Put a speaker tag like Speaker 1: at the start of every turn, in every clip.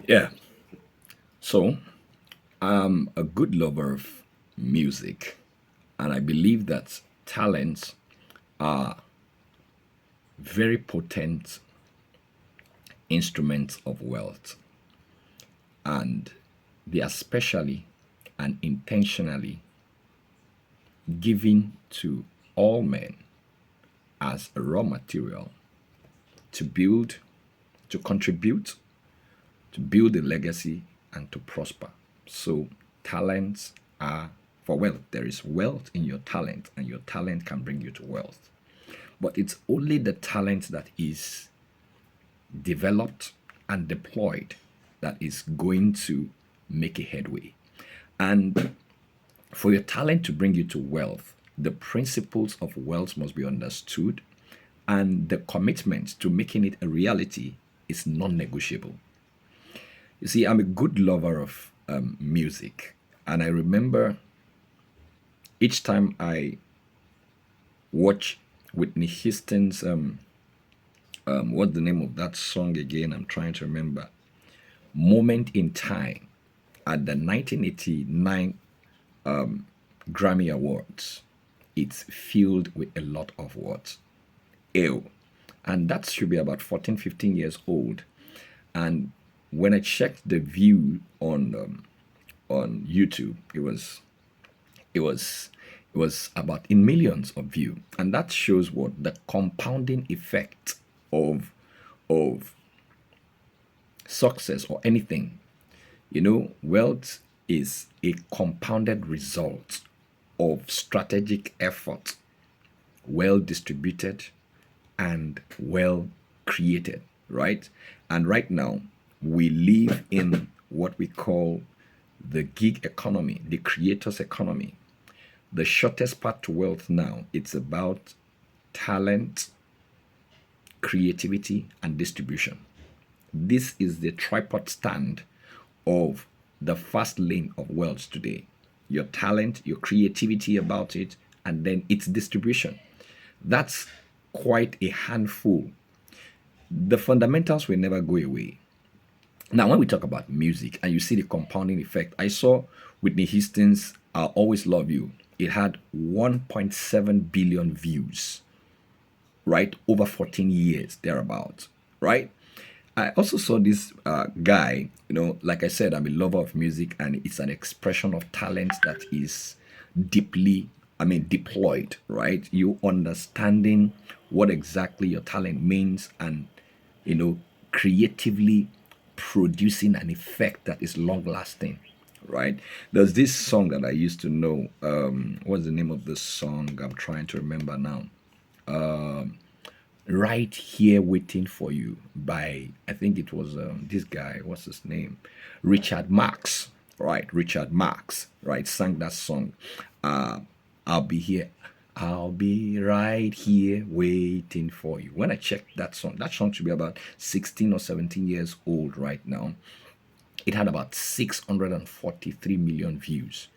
Speaker 1: Yeah. So I'm a good lover of music, and I believe that talents are very potent instruments of wealth, and they are specially and intentionally given to all men as a raw material to build, to contribute, to build a legacy, and to prosper. So, talents are for wealth. There is wealth in your talent, and your talent can bring you to wealth. But it's only the talent that is developed and deployed that is going to make a headway. And for your talent to bring you to wealth, the principles of wealth must be understood, and the commitment to making it a reality is non negotiable. You see, I'm a good lover of music, and I remember each time I watch Whitney Houston's what's the name of that song again? I'm trying to remember. Moment in Time at the 1989 Grammy Awards. It's filled with a lot of words. Ew. And that should be about 14, 15 years old. And when I checked the view on YouTube, it was it was about in millions of view, and that shows what the compounding effect of of success or anything. Wealth is a compounded result of strategic effort, well distributed and well created, right? And right now, we live in what we call the gig economy, the creator's economy. The shortest path to wealth now, it's about talent, creativity, and distribution. This is the tripod stand of the fast lane of wealth today. Your talent, your creativity about it, and then its distribution. That's quite a handful. The fundamentals will never go away. Now, when we talk about music and you see the compounding effect, I saw Whitney Houston's I'll Always Love You. It had 1.7 billion views, right? Over 14 years, thereabouts, right? I also saw this guy, like I said, I'm a lover of music, and it's an expression of talent that is deeply, deployed, right? You understanding what exactly your talent means, and, creatively producing an effect that is long lasting, right? There's this song that I used to know. What's the name of the song? I'm trying to remember now. Right Here Waiting for You by, I think it was this guy, what's his name? Richard Marx, right? Richard Marx, right? Sang that song. Uh, I'll be here. I'll be right here waiting for you. When I checked that song should be about 16 or 17 years old right now. It had about 643 million views.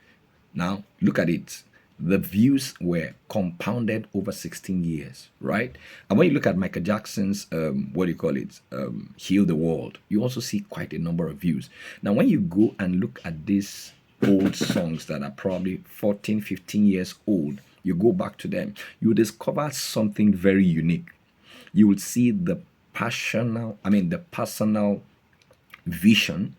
Speaker 1: Now, look at it. The views were compounded over 16 years, right? And when you look at Michael Jackson's, what do you call it, Heal the World, you also see quite a number of views. Now, when you go and look at these old songs that are probably 14, 15 years old, you go back to them, you discover something very unique. You will see the personal vision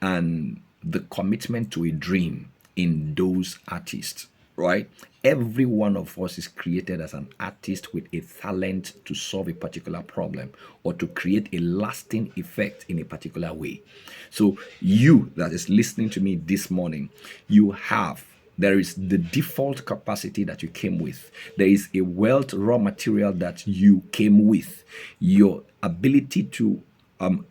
Speaker 1: and the commitment to a dream in those artists, right? Every one of us is created as an artist with a talent to solve a particular problem or to create a lasting effect in a particular way. So, you that is listening to me this morning, there is the default capacity that you came with. There is a wealth raw material that you came with. Your ability to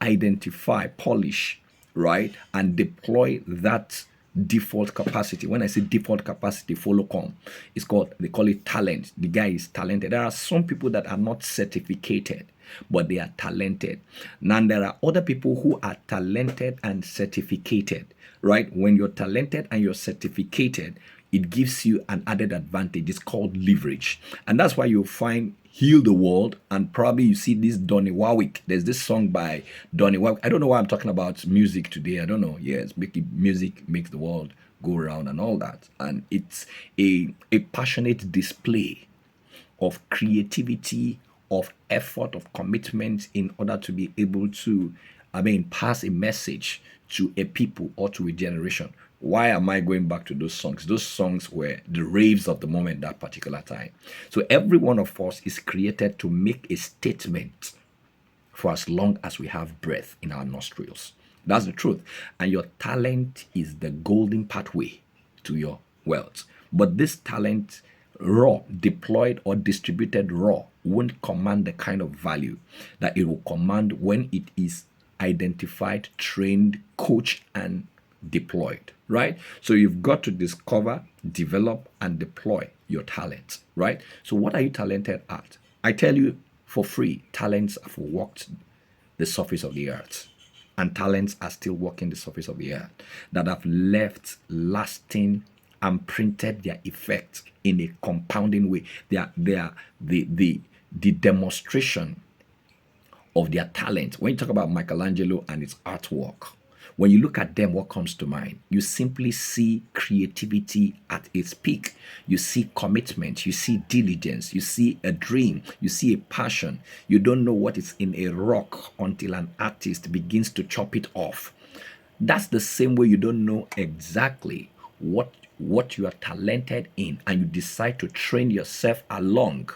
Speaker 1: identify, polish, right, and deploy that default capacity. When I say default capacity, follow come. They call it talent. The guy is talented. There are some people that are not certificated, but they are talented. Now there are other people who are talented and certificated, right? When you're talented and you're certificated, it gives you an added advantage. It's called leverage. And that's why you find heal the world. And probably you see this Donny Warwick. There's this song by Donny Warwick. I don't know why I'm talking about music today. I don't know. Yes, music makes the world go around and all that. And it's a passionate display of creativity, of effort, of commitment in order to be able to, pass a message to a people or to a generation. Why am I going back to those songs? Those songs were the raves of the moment that particular time. So every one of us is created to make a statement for as long as we have breath in our nostrils. That's the truth. And your talent is the golden pathway to your wealth. But this talent, raw, deployed or distributed raw, won't command the kind of value that it will command when it is identified, trained, coached, and deployed, right? So you've got to discover, develop, and deploy your talent, right? So what are you talented at? I tell you for free, talents have walked the surface of the earth, and talents are still walking the surface of the earth that have left lasting and printed their effect in a compounding way. They are the demonstration of their talent. When you talk about Michelangelo and his artwork, when you look at them, what comes to mind? You simply see creativity at its peak. You see commitment. You see diligence. You see a dream. You see a passion. You don't know what is in a rock until an artist begins to chop it off. That's the same way you don't know exactly what you are talented in, and you decide to train yourself along,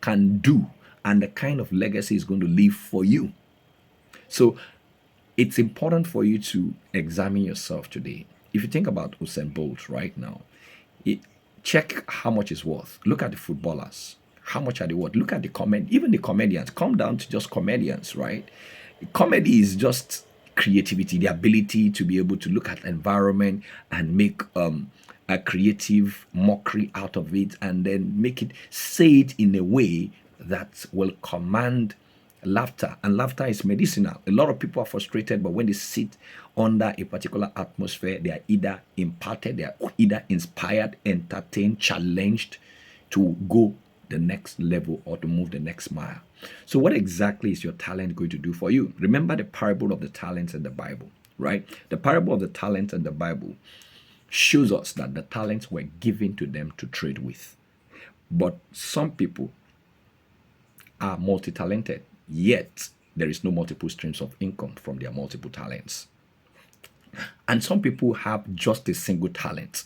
Speaker 1: can do, and the kind of legacy is going to leave for you. So it's important for you to examine yourself today. If you think about Usain Bolt right now, check how much it's worth. Look at the footballers. How much are they worth? Look at even the comedians. Come down to just comedians, right? Comedy is just creativity, the ability to be able to look at environment and make a creative mockery out of it, and then say it in a way that will command laughter. And laughter is medicinal. A lot of people are frustrated, but when they sit under a particular atmosphere, they are either imparted, they are either inspired, entertained, challenged to go the next level or to move the next mile. So what exactly is your talent going to do for you? Remember the parable of the talents in the Bible, right? The parable of the talents in the Bible shows us that the talents were given to them to trade with. But some people are multi-talented, yet there is no multiple streams of income from their multiple talents. And some people have just a single talent,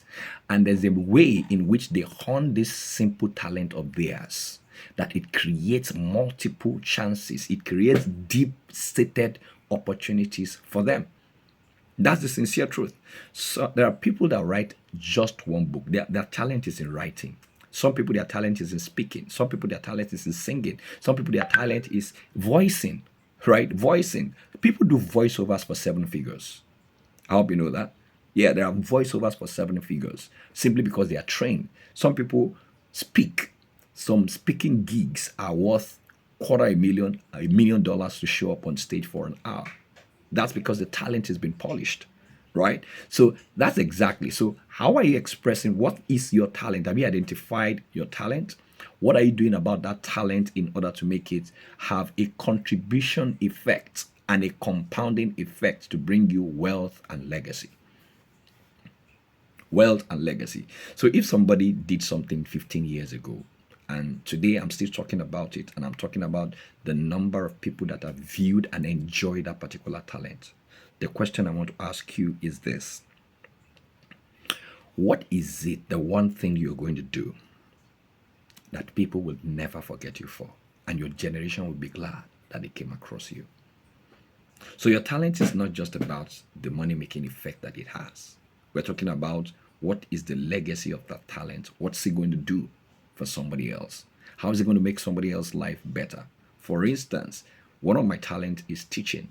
Speaker 1: and there's a way in which they hone this simple talent of theirs that it creates multiple chances. It creates deep-seated opportunities for them. That's the sincere truth. So there are people that write just one book. Their talent is in writing. Some people, their talent is in speaking. Some people, their talent is in singing. Some people, their talent is voicing, right? Voicing. People do voiceovers for 7 figures. I hope you know that. Yeah, there are voiceovers for 7 figures simply because they are trained. Some people speak. Some speaking gigs are worth $250,000, $1 million to show up on stage for an hour. That's because the talent has been polished, right? So that's exactly. So how are you expressing? What is your talent? Have you identified your talent? What are you doing about that talent in order to make it have a contribution effect and a compounding effect to bring you wealth and legacy? Wealth and legacy. So if somebody did something 15 years ago, and today I'm still talking about it, and I'm talking about the number of people that have viewed and enjoyed that particular talent, the question I want to ask you is this: what is it, the one thing you're going to do that people will never forget you for, and your generation will be glad that they came across you? So your talent is not just about the money-making effect that it has. We're talking about what is the legacy of that talent. What's it going to do for somebody else? How is it going to make somebody else's life better? For instance, one of my talents is teaching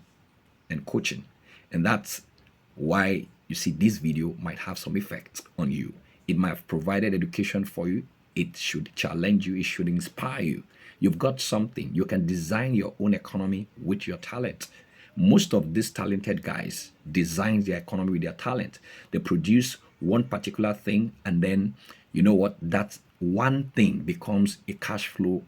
Speaker 1: and coaching. And that's why you see this video might have some effect on you. It might have provided education for you. It should challenge you. It should inspire you. You've got something. You can design your own economy with your talent. Most of these talented guys design their economy with their talent. They produce one particular thing, and then, you know what, that one thing becomes a cash flow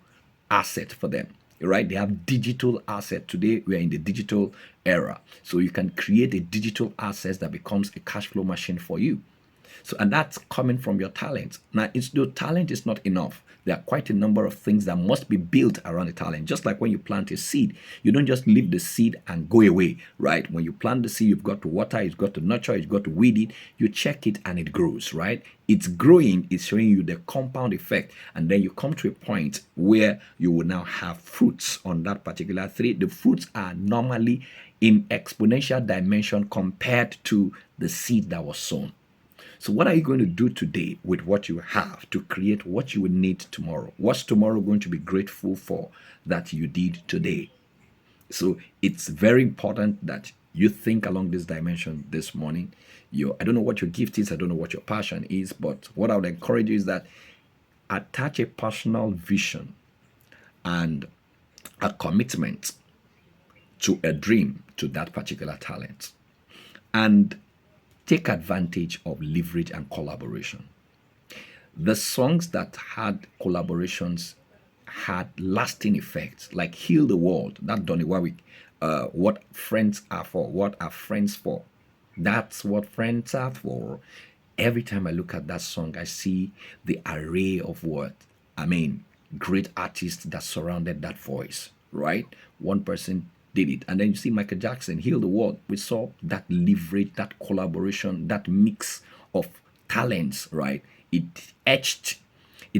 Speaker 1: asset for them, right? They have digital asset. Today we are in the digital era, so you can create a digital asset that becomes a cash flow machine for you. So, and that's coming from your talent. Now, your talent is not enough. There are quite a number of things that must be built around the talent. Just like when you plant a seed, you don't just leave the seed and go away, right? When you plant the seed, you've got to water, you've got to nurture, you've got to weed it, you check it, and it grows, right? It's growing, it's showing you the compound effect. And then you come to a point where you will now have fruits on that particular tree. The fruits are normally in exponential dimension compared to the seed that was sown. So what are you going to do today with what you have to create what you will need tomorrow? What's tomorrow going to be grateful for that you did today? So it's very important that you think along this dimension this morning. I don't know what your gift is, I don't know what your passion is, but what I would encourage you is that attach a personal vision and a commitment to a dream, to that particular talent. And take advantage of leverage and collaboration. The songs that had collaborations had lasting effects, like Heal the World, that Donny Warwick, What Friends Are For, What Are Friends For? That's what friends are for. Every time I look at that song, I see the array of great artists that surrounded that voice, right? One person did it. And then you see Michael Jackson, Heal the World. We saw that leverage, that collaboration, that mix of talents, right? It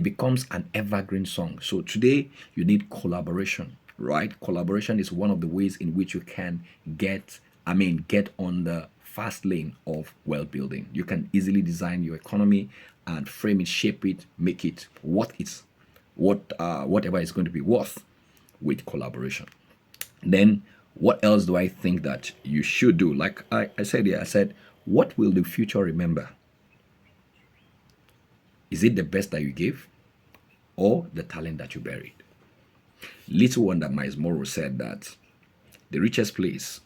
Speaker 1: becomes an evergreen song. So today you need collaboration, right? Collaboration is one of the ways in which you can get on the fast lane of wealth building. You can easily design your economy and frame it, shape it, make it whatever it's going to be worth with collaboration. Then what else do I think that you should do? Like I said here, I said, what will the future remember? Is it the best that you gave or the talent that you buried? Little wonder Miles Morrow said that the richest place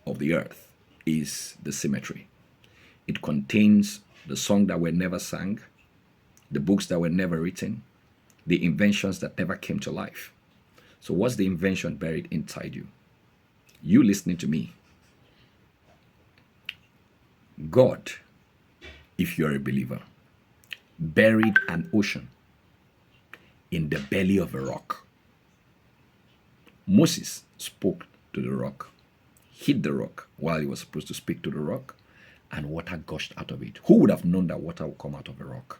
Speaker 1: of the earth is the cemetery. It contains the songs that were never sung, the books that were never written, the inventions that never came to life. So what's the invention buried inside you? You listening to me. God, if you're a believer, buried an ocean in the belly of a rock. Moses spoke to the rock, hit the rock while he was supposed to speak to the rock, and water gushed out of it. Who would have known that water would come out of a rock?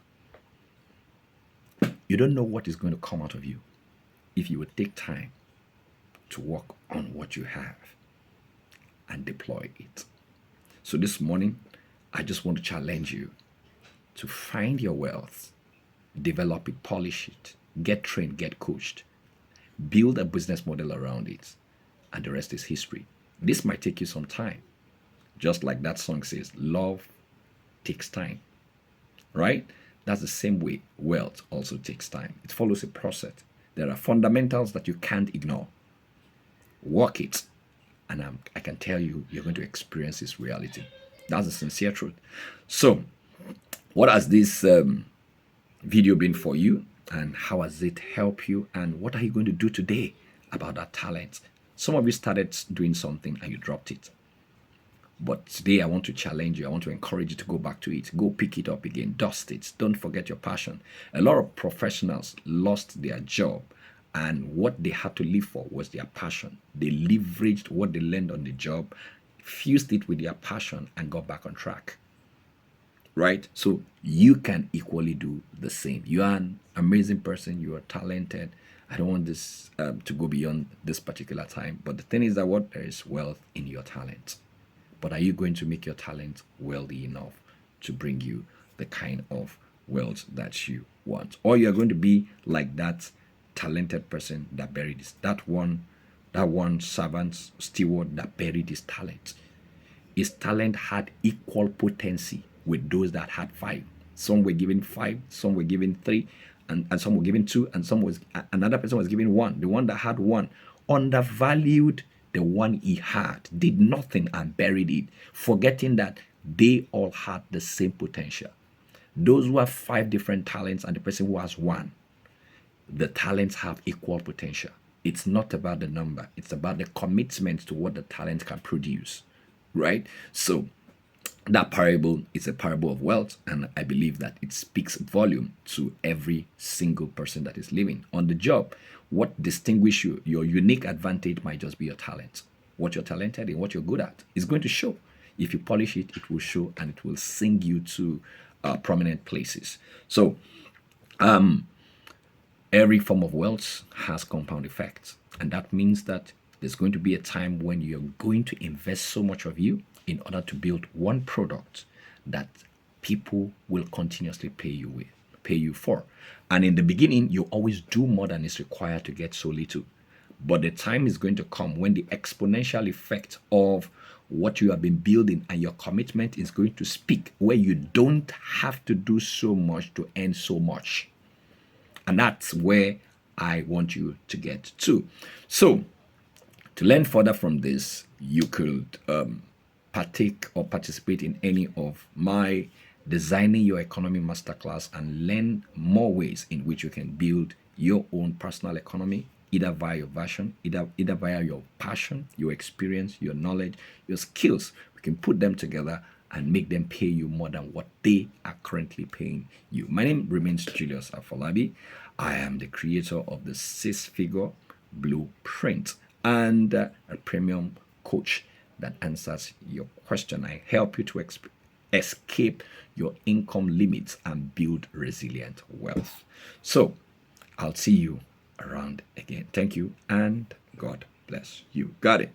Speaker 1: You don't know what is going to come out of you if you would take time to work on what you have and deploy it. So this morning, I just want to challenge you to find your wealth, develop it, polish it, get trained, get coached, build a business model around it, and the rest is history. This might take you some time. Just like that song says, love takes time, right? That's the same way wealth also takes time. It follows a process. There are fundamentals that you can't ignore. Work it, and I can tell you, you're going to experience this reality. That's the sincere truth. So, what has this video been for you, and how has it helped you, and what are you going to do today about that talent? Some of you started doing something and you dropped it. But today I want to challenge you. I want to encourage you to go back to it. Go pick it up again. Dust it. Don't forget your passion. A lot of professionals lost their job, and what they had to live for was their passion. They leveraged what they learned on the job, fused it with their passion, and got back on track. Right? So you can equally do the same. You are an amazing person. You are talented. I don't want this to go beyond this particular time. But the thing is that there is wealth in your talent. But are you going to make your talent wealthy enough to bring you the kind of wealth that you want? Or you're going to be like that talented person that buried his, that one servant, steward that buried his talent. His talent had equal potency with those that had 5. Some were given 5, some were given 3, and some were given 2, and another person was given 1. The one that had 1 undervalued the one he had, did nothing and buried it, forgetting that they all had the same potential. Those who have 5 different talents and the person who has 1, the talents have equal potential. It's not about the number, it's about the commitment to what the talent can produce, right? So that parable is a parable of wealth, and I believe that it speaks volume to every single person that is living on the job. What distinguishes you, your unique advantage might just be your talent. What you're talented in, what you're good at, is going to show. If you polish it, it will show, and it will sing you to prominent places. So every form of wealth has compound effects, and that means that there's going to be a time when you're going to invest so much of you in order to build one product that people will continuously pay you for. And in the beginning, you always do more than is required to get so little. But the time is going to come when the exponential effect of what you have been building and your commitment is going to speak, where you don't have to do so much to earn so much. And that's where I want you to get to. So, to learn further from this, you could partake or participate in any of my Designing Your Economy Masterclass and learn more ways in which you can build your own personal economy, either via your passion, either via your passion, your experience, your knowledge, your skills. We can put them together and make them pay you more than what they are currently paying you. My name remains Julius Afolabi. I am the creator of the 6-figure blueprint and a premium coach that answers your question. I help you to escape your income limits and build resilient wealth. So I'll see you around again. Thank you, and God bless you. Got it.